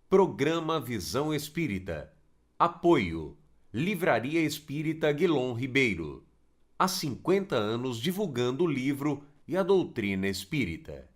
Programa Visão Espírita. Apoio. Livraria Espírita Guilom Ribeiro. Há 50 anos divulgando o livro e a doutrina espírita.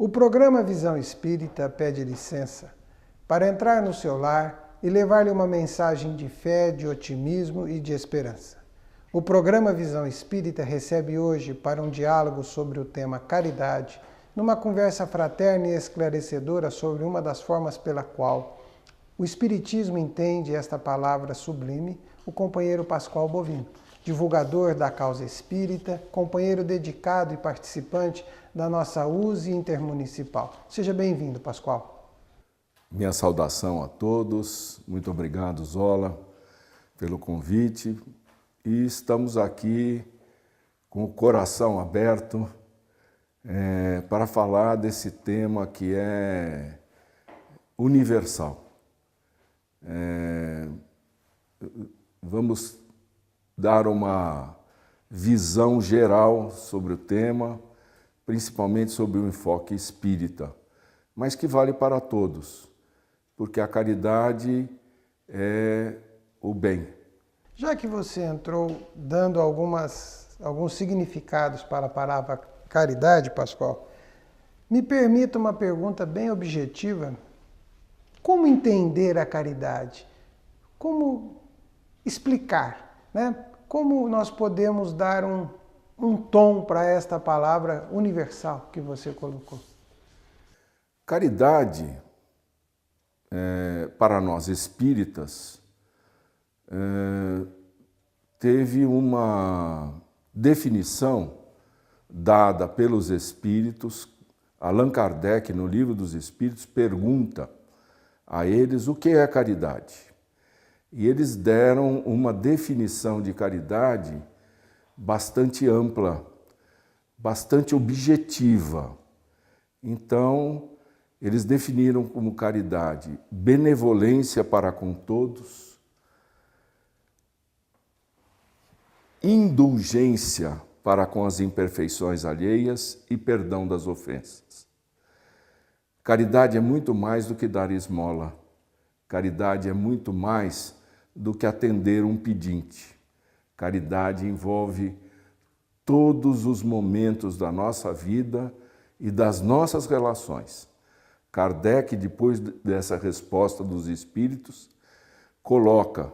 O programa Visão Espírita pede licença para entrar no seu lar e levar-lhe uma mensagem de fé, de otimismo e de esperança. O programa Visão Espírita recebe hoje para um diálogo sobre o tema caridade, numa conversa fraterna e esclarecedora sobre uma das formas pela qual o Espiritismo entende esta palavra sublime, o companheiro Pascoal Bovino, divulgador da causa espírita, companheiro dedicado e participante da nossa USE Intermunicipal. Seja bem-vindo, Pascoal. Minha saudação a todos, muito obrigado, Zola, pelo convite. E estamos aqui com o coração aberto para falar desse tema que é universal. Vamos dar uma visão geral sobre o tema, principalmente sobre o enfoque espírita, mas que vale para todos, porque a caridade é o bem. Já que você entrou dando alguns significados para a palavra caridade, Pascoal, me permita uma pergunta bem objetiva. Como entender a caridade? Como explicar, né? Como nós podemos dar um tom para esta palavra universal que você colocou? Caridade, para nós espíritas, teve uma definição dada pelos espíritos. Allan Kardec, no Livro dos Espíritos, pergunta a eles o que é caridade. E eles deram uma definição de caridade bastante ampla, bastante objetiva. Então, eles definiram como caridade benevolência para com todos, indulgência para com as imperfeições alheias e perdão das ofensas. Caridade é muito mais do que dar esmola. Caridade é muito mais do que atender um pedinte. Caridade envolve todos os momentos da nossa vida e das nossas relações. Kardec, depois dessa resposta dos espíritos, coloca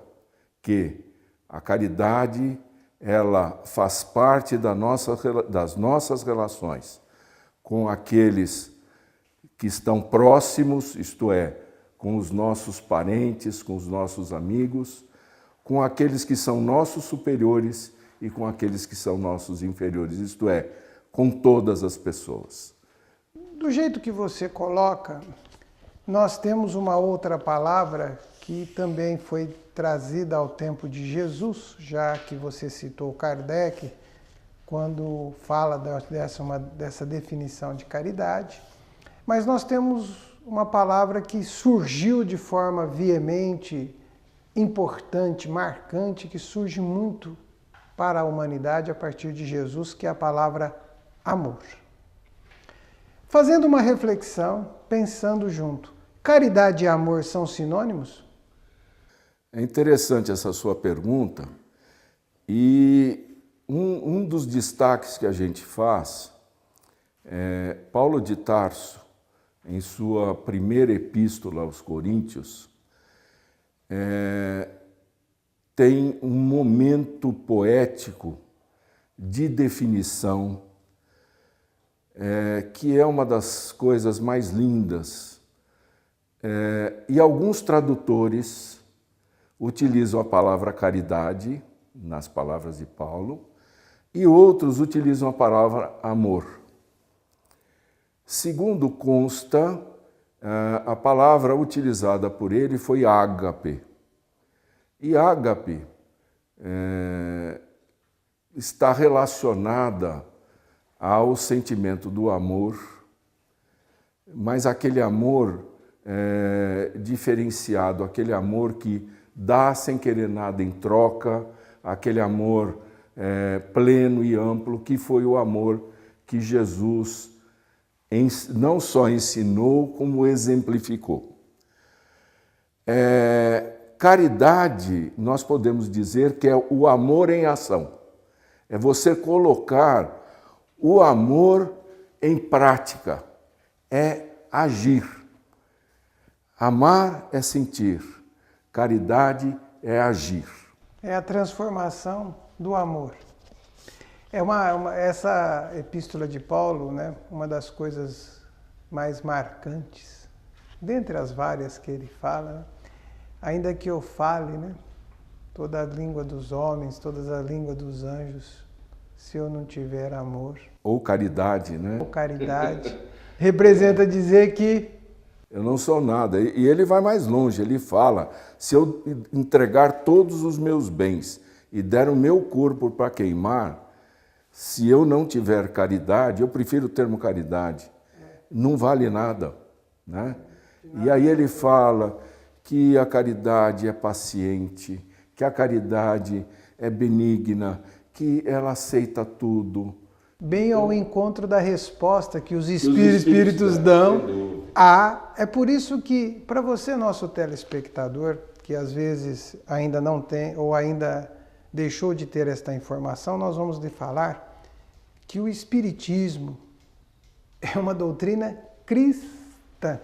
que a caridade ela faz parte das nossas relações com aqueles que estão próximos, isto é, com os nossos parentes, com os nossos amigos, com aqueles que são nossos superiores e com aqueles que são nossos inferiores, isto é, com todas as pessoas. Do jeito que você coloca, nós temos uma outra palavra que também foi trazida ao tempo de Jesus, já que você citou Kardec, quando fala dessa definição de caridade. Mas nós temos uma palavra que surgiu de forma veemente, importante, marcante, que surge muito para a humanidade a partir de Jesus, que é a palavra amor. Fazendo uma reflexão, pensando junto, caridade e amor são sinônimos? É interessante essa sua pergunta e um dos destaques que a gente faz, Paulo de Tarso, em sua primeira epístola aos Coríntios, tem um momento poético de definição que é uma das coisas mais lindas. E alguns tradutores utilizam a palavra caridade, nas palavras de Paulo, e outros utilizam a palavra amor. Segundo consta, a palavra utilizada por ele foi ágape. E ágape está relacionada ao sentimento do amor, mas aquele amor diferenciado, aquele amor que dá sem querer nada em troca, aquele amor pleno e amplo, que foi o amor que Jesus não só ensinou, como exemplificou. Caridade, nós podemos dizer que é o amor em ação. É você colocar o amor em prática, é agir. Amar é sentir, caridade é agir. É a transformação do amor. Essa epístola de Paulo, né, uma das coisas mais marcantes, dentre as várias que ele fala, né, ainda que eu fale, né, toda a língua dos homens, toda a língua dos anjos, se eu não tiver amor. Ou caridade, né? Ou caridade. Representa dizer que eu não sou nada. E ele vai mais longe, ele fala, se eu entregar todos os meus bens e der o meu corpo para queimar, se eu não tiver caridade, eu prefiro o termo caridade, não vale nada, né? E aí ele fala que a caridade é paciente, que a caridade é benigna, que ela aceita tudo. Bem ao encontro da resposta que os espíritos dão. É por isso que, para você, nosso telespectador, que às vezes ainda não tem ou ainda deixou de ter esta informação, nós vamos lhe falar que o Espiritismo é uma doutrina cristã.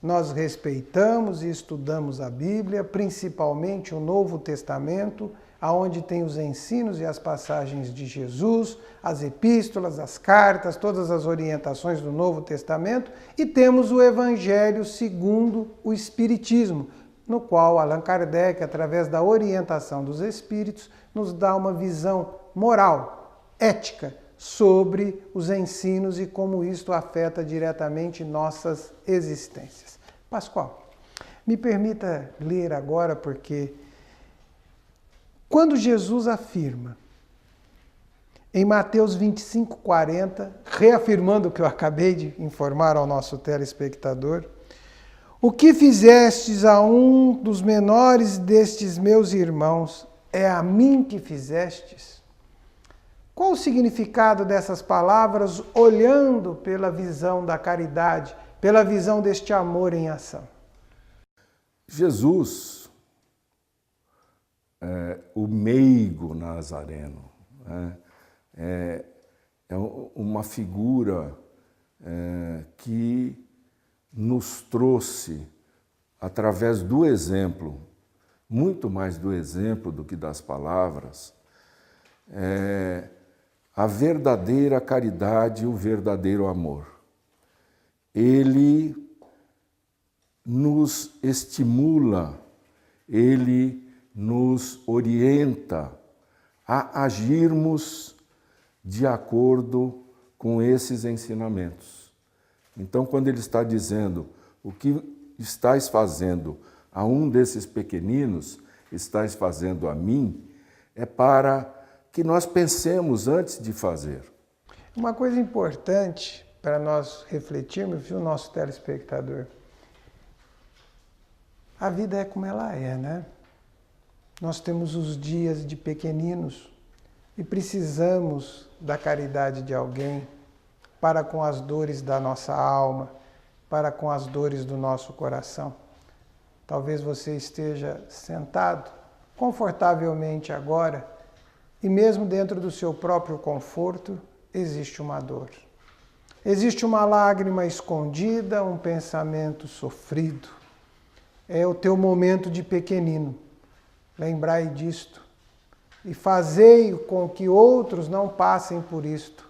Nós respeitamos e estudamos a Bíblia, principalmente o Novo Testamento, aonde tem os ensinos e as passagens de Jesus, as epístolas, as cartas, todas as orientações do Novo Testamento, e temos o Evangelho segundo o Espiritismo, no qual Allan Kardec, através da orientação dos Espíritos, nos dá uma visão moral, ética, sobre os ensinos e como isto afeta diretamente nossas existências. Pascoal, me permita ler agora, porque quando Jesus afirma em Mateus 25:40, reafirmando o que eu acabei de informar ao nosso telespectador, o que fizestes a um dos menores destes meus irmãos, é a mim que fizestes. Qual o significado dessas palavras, olhando pela visão da caridade, pela visão deste amor em ação? Jesus, o meigo nazareno, é uma figura que nos trouxe, através do exemplo, muito mais do exemplo do que das palavras, a verdadeira caridade e o verdadeiro amor. Ele nos estimula, ele nos orienta a agirmos de acordo com esses ensinamentos. Então, quando ele está dizendo o que estáis fazendo a um desses pequeninos, estáis fazendo a mim, é para que nós pensemos antes de fazer. Uma coisa importante para nós refletirmos, viu, nosso telespectador? A vida é como ela é, né? Nós temos os dias de pequeninos e precisamos da caridade de alguém para com as dores da nossa alma, para com as dores do nosso coração. Talvez você esteja sentado confortavelmente agora e mesmo dentro do seu próprio conforto existe uma dor. Existe uma lágrima escondida, um pensamento sofrido. É o teu momento de pequenino. Lembrai disto e fazei com que outros não passem por isto.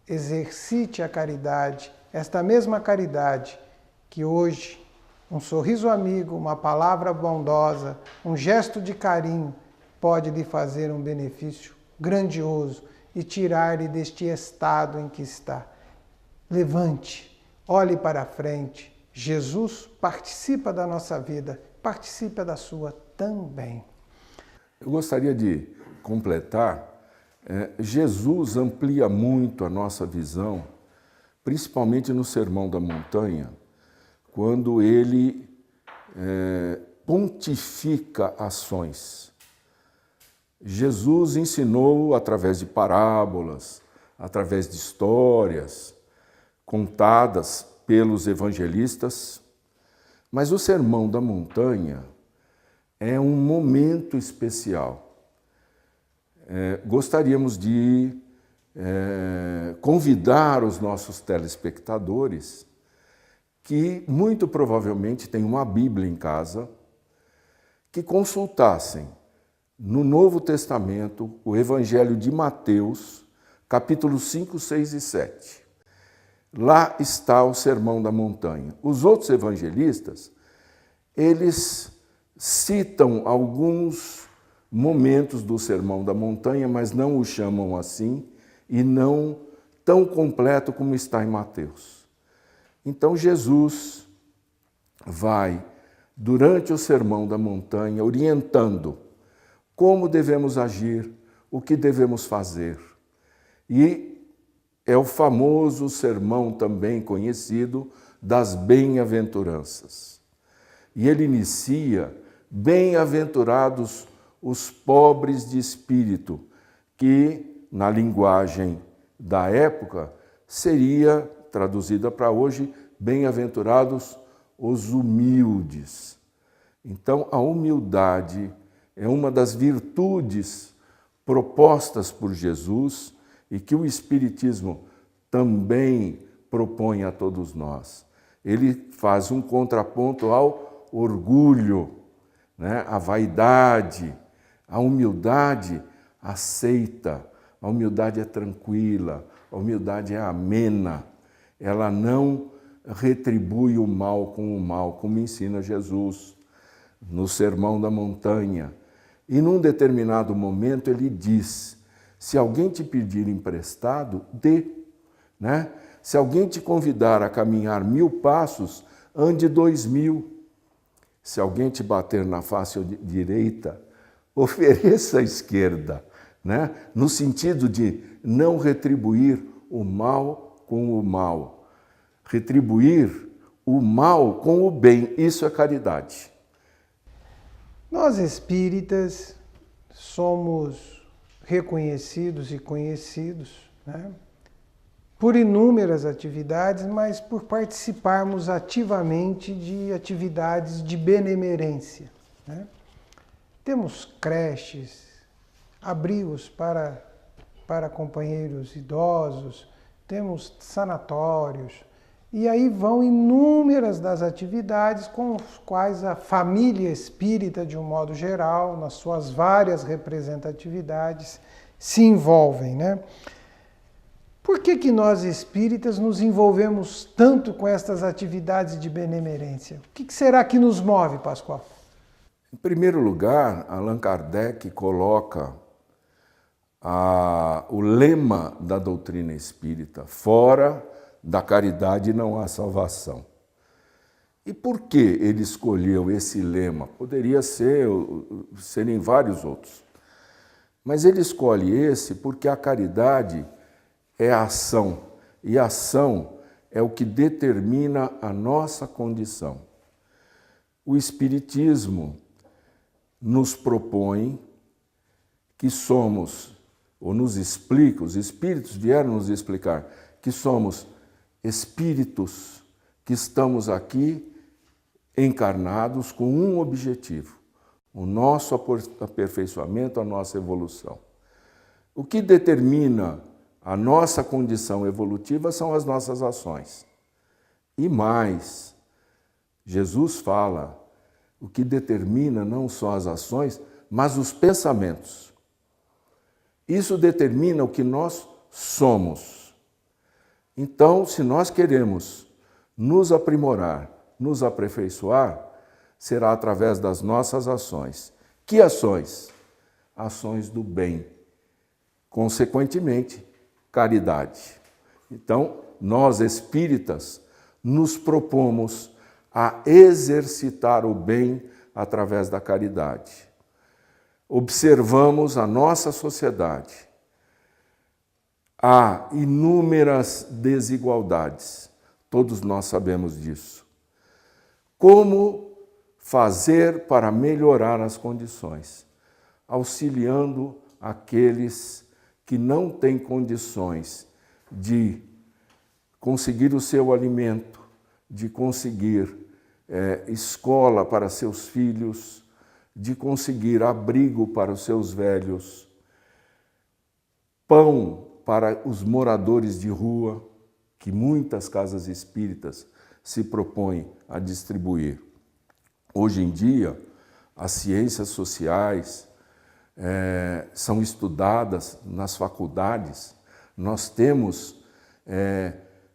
Exercite a caridade, esta mesma caridade que hoje um sorriso amigo, uma palavra bondosa, um gesto de carinho pode lhe fazer um benefício grandioso e tirar-lhe deste estado em que está. Levante, olhe para frente, Jesus participa da nossa vida, participa da sua também. Eu gostaria de completar, Jesus amplia muito a nossa visão, principalmente no Sermão da Montanha, quando ele pontifica ações. Jesus ensinou através de parábolas, através de histórias contadas pelos evangelistas, mas o Sermão da Montanha é um momento especial. Gostaríamos de convidar os nossos telespectadores que muito provavelmente têm uma Bíblia em casa, que consultassem no Novo Testamento o Evangelho de Mateus, capítulos 5, 6 e 7. Lá está o Sermão da Montanha. Os outros evangelistas, eles citam alguns momentos do Sermão da Montanha, mas não o chamam assim e não tão completo como está em Mateus. Então Jesus vai, durante o Sermão da Montanha, orientando como devemos agir, o que devemos fazer. E é o famoso sermão também conhecido das bem-aventuranças. E ele inicia: bem-aventurados os pobres de espírito, que na linguagem da época seria traduzida para hoje, bem-aventurados os humildes. Então, a humildade é uma das virtudes propostas por Jesus e que o Espiritismo também propõe a todos nós. Ele faz um contraponto ao orgulho, né? À vaidade. A humildade aceita, a humildade é tranquila, a humildade é amena. Ela não retribui o mal com o mal, como ensina Jesus no Sermão da Montanha. E num determinado momento ele diz: se alguém te pedir emprestado, dê. Né? Se alguém te convidar a caminhar 1000 passos, ande 2000. Se alguém te bater na face direita, ofereça a esquerda. Né? No sentido de não retribuir o mal com o mal. Retribuir o mal com o bem. Isso é caridade. Nós espíritas somos reconhecidos e conhecidos, né, por inúmeras atividades, mas por participarmos ativamente de atividades de benemerência. Né? Temos creches, abrigos para companheiros idosos, temos sanatórios, e aí vão inúmeras das atividades com as quais a família espírita, de um modo geral, nas suas várias representatividades, se envolvem. Né? Por que nós espíritas nos envolvemos tanto com estas atividades de benemerência? O que será que nos move, Pascoal? Em primeiro lugar, Allan Kardec coloca o lema da doutrina espírita: fora da caridade não há salvação. E por que ele escolheu esse lema? Poderia serem vários outros. Mas ele escolhe esse porque a caridade é a ação. E a ação é o que determina a nossa condição. O Espiritismo nos propõe que somos, ou nos explica, os Espíritos vieram nos explicar, que somos espíritos que estamos aqui encarnados com um objetivo: o nosso aperfeiçoamento, a nossa evolução. O que determina a nossa condição evolutiva são as nossas ações. E mais, Jesus fala, o que determina não só as ações, mas os pensamentos. Isso determina o que nós somos. Então, se nós queremos nos aprimorar, nos aperfeiçoar, será através das nossas ações. Que ações? Ações do bem. Consequentemente, caridade. Então, nós espíritas nos propomos a exercitar o bem através da caridade. Observamos a nossa sociedade. Há inúmeras desigualdades, todos nós sabemos disso. Como fazer para melhorar as condições? Auxiliando aqueles que não têm condições de conseguir o seu alimento, de conseguir escola para seus filhos, de conseguir abrigo para os seus velhos, pão para os moradores de rua, que muitas casas espíritas se propõem a distribuir. Hoje em dia, as ciências sociais são estudadas nas faculdades. Nós temos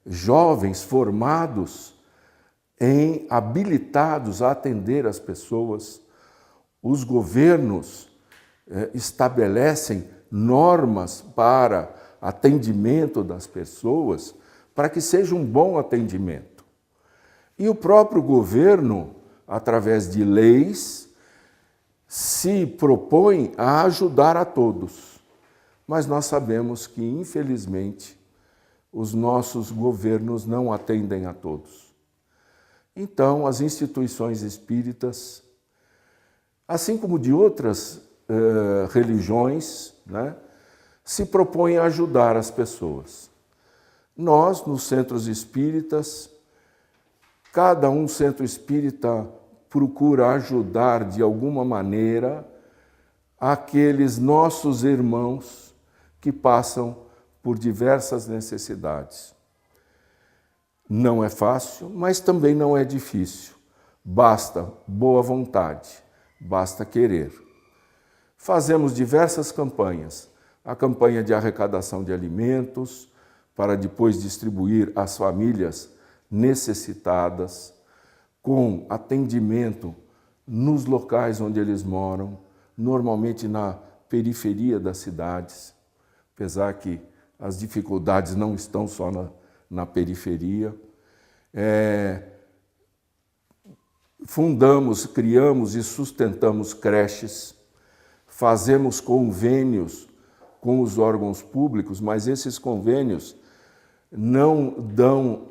jovens formados habilitados a atender as pessoas. Os governos estabelecem normas para atendimento das pessoas, para que seja um bom atendimento. E o próprio governo, através de leis, se propõe a ajudar a todos. Mas nós sabemos que, infelizmente, os nossos governos não atendem a todos. Então, as instituições espíritas, assim como de outras religiões, né, se propõem a ajudar as pessoas. Nós, nos centros espíritas, cada centro espírita procura ajudar de alguma maneira aqueles nossos irmãos que passam por diversas necessidades. Não é fácil, mas também não é difícil. Basta boa vontade, basta querer. Fazemos diversas campanhas. A campanha de arrecadação de alimentos, para depois distribuir às famílias necessitadas, com atendimento nos locais onde eles moram, normalmente na periferia das cidades, apesar que as dificuldades não estão só na periferia. Fundamos, criamos e sustentamos creches, fazemos convênios com os órgãos públicos, mas esses convênios não dão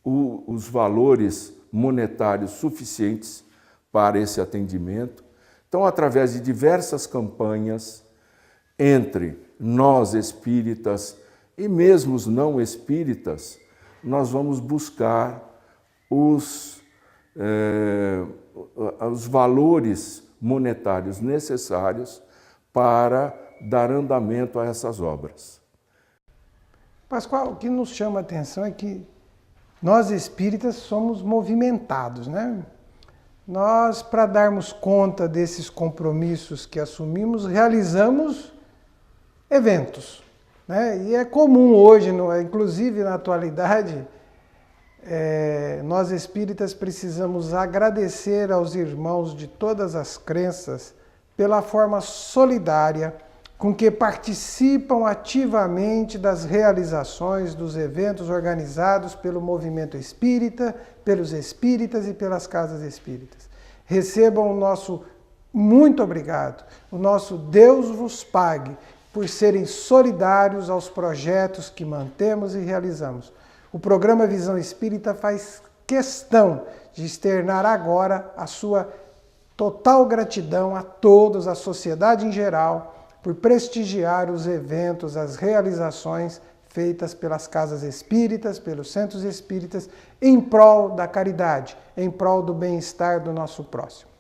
os valores monetários suficientes para esse atendimento. Então, através de diversas campanhas, entre nós espíritas e mesmo os não espíritas, nós vamos buscar os valores monetários necessários para dar andamento a essas obras. Pascoal, o que nos chama a atenção é que nós espíritas somos movimentados, né? Nós, para darmos conta desses compromissos que assumimos, realizamos eventos, né? E é comum hoje, inclusive na atualidade, nós espíritas precisamos agradecer aos irmãos de todas as crenças pela forma solidária com que participam ativamente das realizações dos eventos organizados pelo movimento espírita, pelos espíritas e pelas casas espíritas. Recebam o nosso muito obrigado, o nosso Deus vos pague por serem solidários aos projetos que mantemos e realizamos. O programa Visão Espírita faz questão de externar agora a sua total gratidão a todos, à sociedade em geral, por prestigiar os eventos, as realizações feitas pelas casas espíritas, pelos centros espíritas, em prol da caridade, em prol do bem-estar do nosso próximo.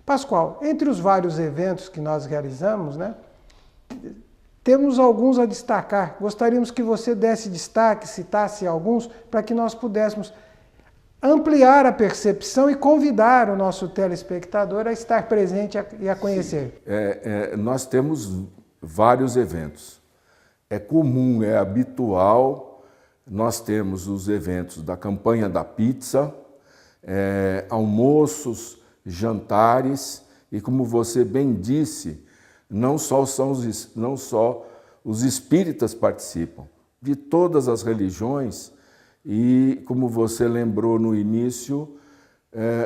Pascoal, entre os vários eventos que nós realizamos, né, temos alguns a destacar. Gostaríamos que você desse destaque, citasse alguns, para que nós pudéssemos ampliar a percepção e convidar o nosso telespectador a estar presente e a conhecer. Nós temos vários eventos. É comum, é habitual, nós temos os eventos da campanha da pizza, almoços, jantares, e como você bem disse, não só os espíritas participam, de todas as religiões. E, como você lembrou no início,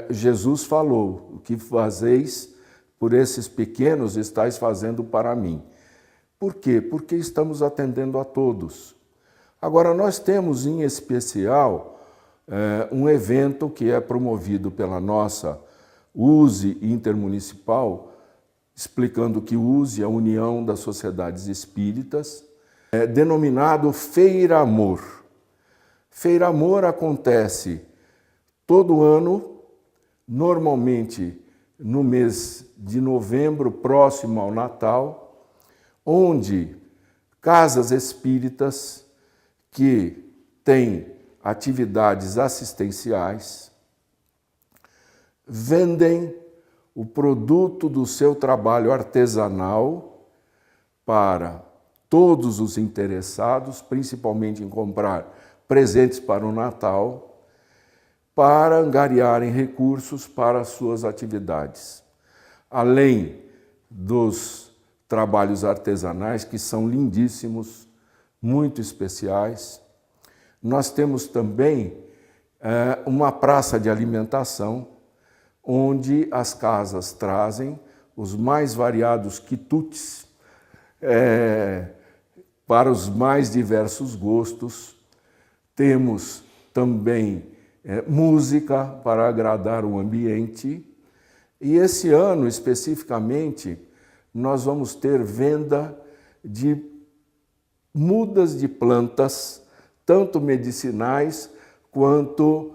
Jesus falou: o que fazeis por esses pequenos, estáis fazendo para mim. Por quê? Porque estamos atendendo a todos. Agora, nós temos em especial um evento que é promovido pela nossa USE Intermunicipal, explicando que USE é a União das Sociedades Espíritas, denominado Feira Amor. Feira Amor acontece todo ano, normalmente no mês de novembro, próximo ao Natal, onde casas espíritas que têm atividades assistenciais vendem o produto do seu trabalho artesanal para todos os interessados, principalmente em comprar presentes para o Natal, para angariarem recursos para as suas atividades. Além dos trabalhos artesanais, que são lindíssimos, muito especiais, nós temos também uma praça de alimentação, onde as casas trazem os mais variados quitutes para os mais diversos gostos. Temos também música para agradar o ambiente. E esse ano, especificamente, nós vamos ter venda de mudas de plantas, tanto medicinais quanto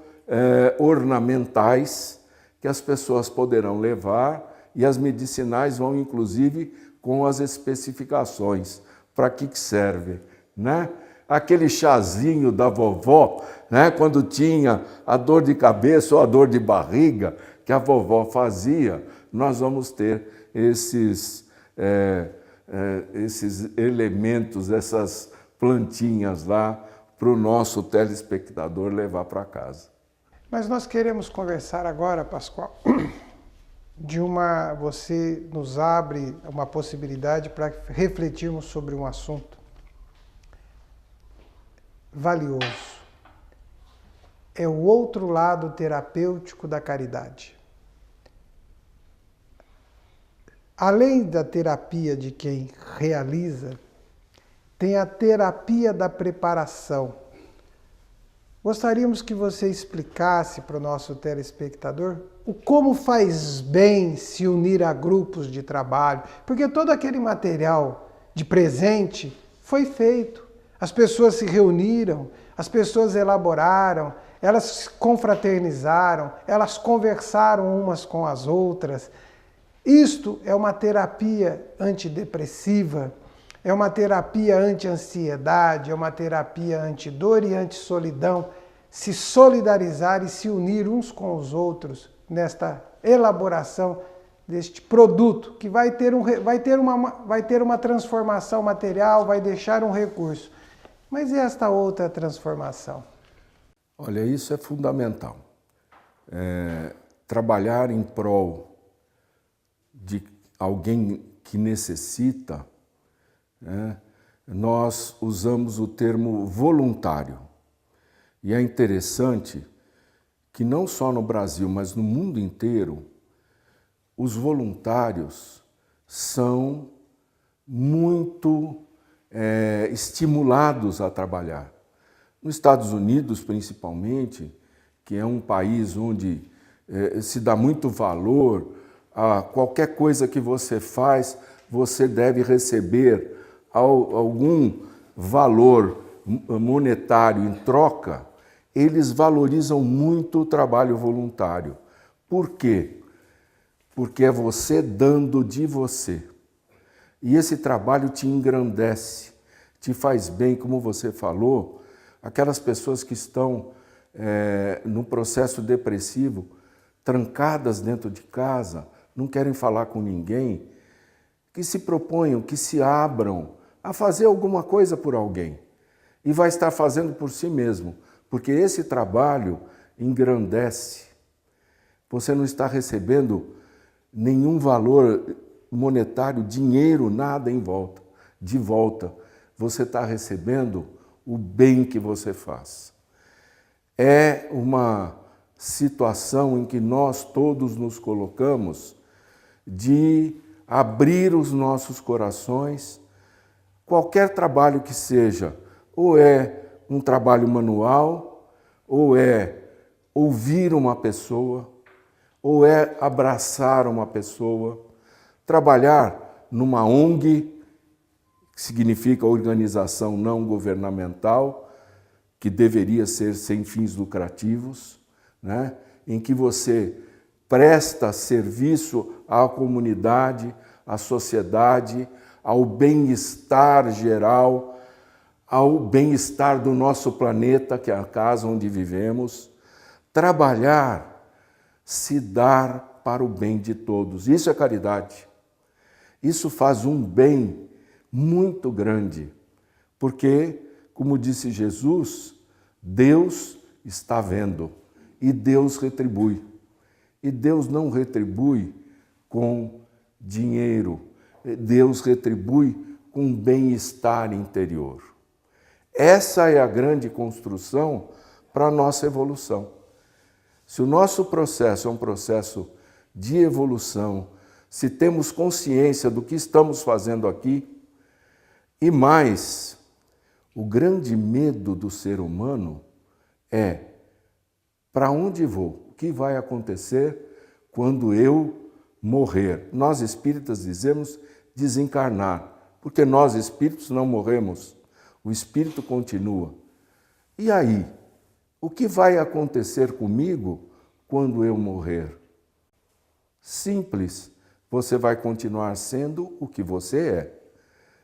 ornamentais, que as pessoas poderão levar, e as medicinais vão, inclusive, com as especificações, para que serve, né? Aquele chazinho da vovó, né? Quando tinha a dor de cabeça ou a dor de barriga, que a vovó fazia, nós vamos ter esses elementos, essas plantinhas lá, para o nosso telespectador levar para casa. Mas nós queremos conversar agora, Pascoal, você nos abre uma possibilidade para refletirmos sobre um assunto valioso. É o outro lado terapêutico da caridade. Além da terapia de quem realiza, tem a terapia da preparação. Gostaríamos que você explicasse para o nosso telespectador como faz bem se unir a grupos de trabalho, porque todo aquele material de presente foi feito. As pessoas se reuniram, as pessoas elaboraram, elas se confraternizaram, elas conversaram umas com as outras. Isto é uma terapia antidepressiva, é uma terapia anti-ansiedade, é uma terapia anti-dor e anti-solidão. Se solidarizar e se unir uns com os outros nesta elaboração deste produto que vai ter uma transformação material, vai deixar um recurso. Mas e esta outra transformação? Olha, isso é fundamental. Trabalhar em prol de alguém que necessita, nós usamos o termo voluntário. E é interessante que não só no Brasil, mas no mundo inteiro, os voluntários são muito estimulados a trabalhar. Nos Estados Unidos, principalmente, que é um país onde se dá muito valor a qualquer coisa que você faz, você deve receber algum valor monetário em troca. Eles valorizam muito o trabalho voluntário. Por quê? Porque é você dando de você. E esse trabalho te engrandece, te faz bem, como você falou, aquelas pessoas que estão no processo depressivo, trancadas dentro de casa, não querem falar com ninguém, que se proponham, que se abram a fazer alguma coisa por alguém. E vai estar fazendo por si mesmo, porque esse trabalho engrandece. Você não está recebendo nenhum valor monetário, dinheiro, nada de volta. Você está recebendo o bem que você faz. É uma situação em que nós todos nos colocamos de abrir os nossos corações, qualquer trabalho que seja, ou é um trabalho manual, ou é ouvir uma pessoa, ou é abraçar uma pessoa, trabalhar numa ONG, que significa organização não governamental, que deveria ser sem fins lucrativos, né? Em que você presta serviço à comunidade, à sociedade, ao bem-estar geral, ao bem-estar do nosso planeta, que é a casa onde vivemos. Trabalhar, se dar para o bem de todos. Isso é caridade. Isso faz um bem muito grande, porque, como disse Jesus, Deus está vendo e Deus retribui. E Deus não retribui com dinheiro, Deus retribui com bem-estar interior. Essa é a grande construção para a nossa evolução. Se o nosso processo é um processo de evolução, se temos consciência do que estamos fazendo aqui, e mais, o grande medo do ser humano é: para onde vou? O que vai acontecer quando eu morrer? Nós espíritas dizemos desencarnar, porque nós espíritos não morremos, o espírito continua. E aí? O que vai acontecer comigo quando eu morrer? Simples, você vai continuar sendo o que você é.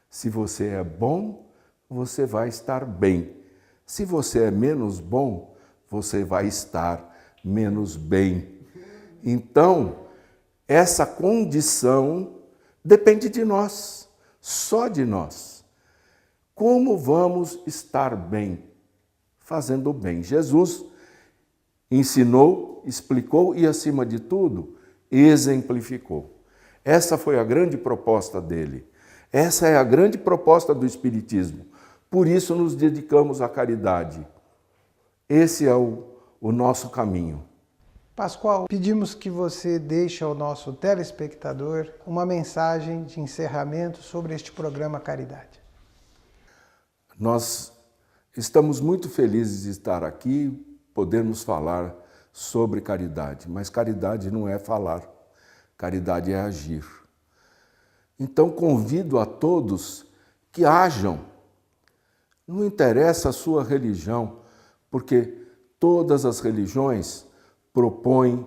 Se você é bom, você vai estar bem. Se você é menos bom, você vai estar menos bem. Então, essa condição depende de nós, só de nós. Como vamos estar bem? Fazendo o bem. Jesus ensinou, explicou e, acima de tudo, exemplificou. Essa foi a grande proposta dele. Essa é a grande proposta do Espiritismo. Por isso nos dedicamos à caridade. Esse é o nosso caminho. Pascoal, pedimos que você deixe ao nosso telespectador uma mensagem de encerramento sobre este programa Caridade. Nós estamos muito felizes de estar aqui, podermos falar sobre caridade, mas caridade não é falar, caridade é agir. Então convido a todos que hajam. Não interessa a sua religião, porque todas as religiões propõem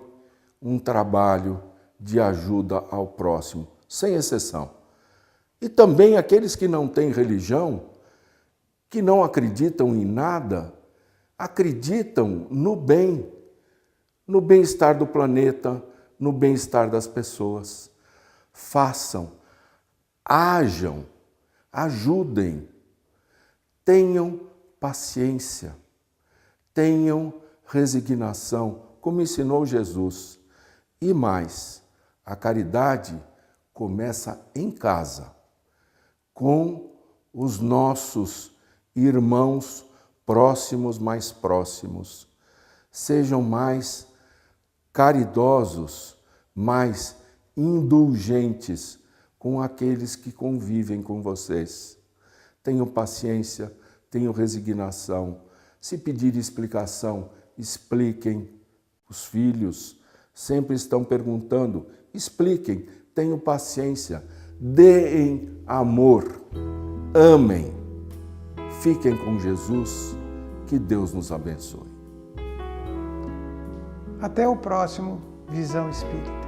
um trabalho de ajuda ao próximo, sem exceção. E também aqueles que não têm religião, que não acreditam em nada, acreditam no bem, no bem-estar do planeta, no bem-estar das pessoas. Façam, hajam, ajudem, tenham paciência, tenham resignação, como ensinou Jesus. E mais, a caridade começa em casa, com os nossos irmãos próximos, mais próximos. Sejam mais caridosos, mais indulgentes com aqueles que convivem com vocês. Tenham paciência, tenham resignação. Se pedir explicação, expliquem. Os filhos sempre estão perguntando, expliquem, tenham paciência, deem amor, amem. Fiquem com Jesus, que Deus nos abençoe. Até o próximo Visão Espírita.